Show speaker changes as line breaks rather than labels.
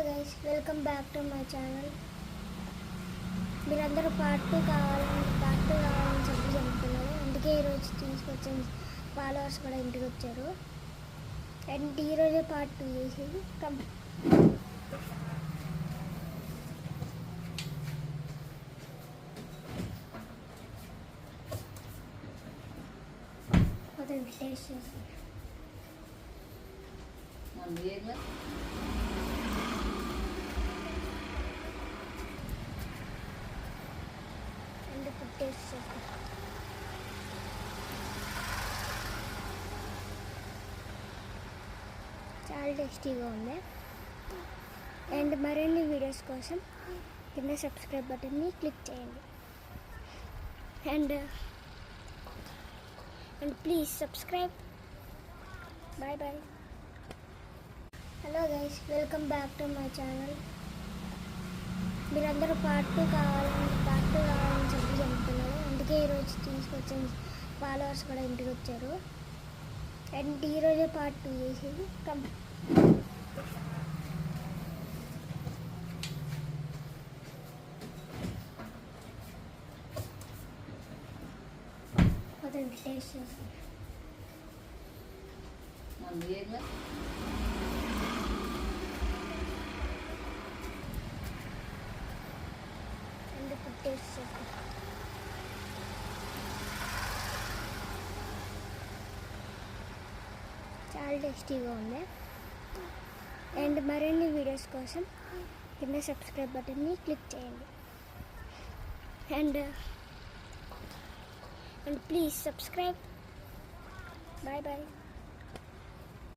Guys, welcome back to my channel. మీరందరూ part 2 కావాలని చెప్పి చెప్తున్నారు. అందుకే ఈరోజు తీసుకొచ్చాను. ఫాలోవర్స్ కూడా ఇంటికి వచ్చారు. అండ్ ఈరోజే పార్ట్ 2 చేసేది టేస్ట్ చేసి టేస్ట్ చేస్తాం. చాలా టేస్టీగా ఉంది. అండ్ మరిన్ని వీడియోస్ కోసం కింద సబ్స్క్రైబ్ బటన్ని క్లిక్ చేయండి. And please subscribe. Bye bye. Hello guys, welcome back to my channel. మీరందరూ పార్ట్ 2 కావాలని చెప్పి చెప్తున్నారు. అందుకే ఈరోజు తీసుకొచ్చాను. ఫాలోవర్స్ కూడా ఇంటికి వచ్చారు. అండ్ ఈరోజే పార్ట్ 2 చేసేది టేస్ట్ చేస్తాం. టేస్ట్ చేస్తాం. చాలా టేస్టీగా ఉంది. అండ్ మరిన్ని వీడియోస్ కోసం కింద సబ్స్క్రైబ్ బటన్ని క్లిక్ చేయండి. And please subscribe. Bye bye.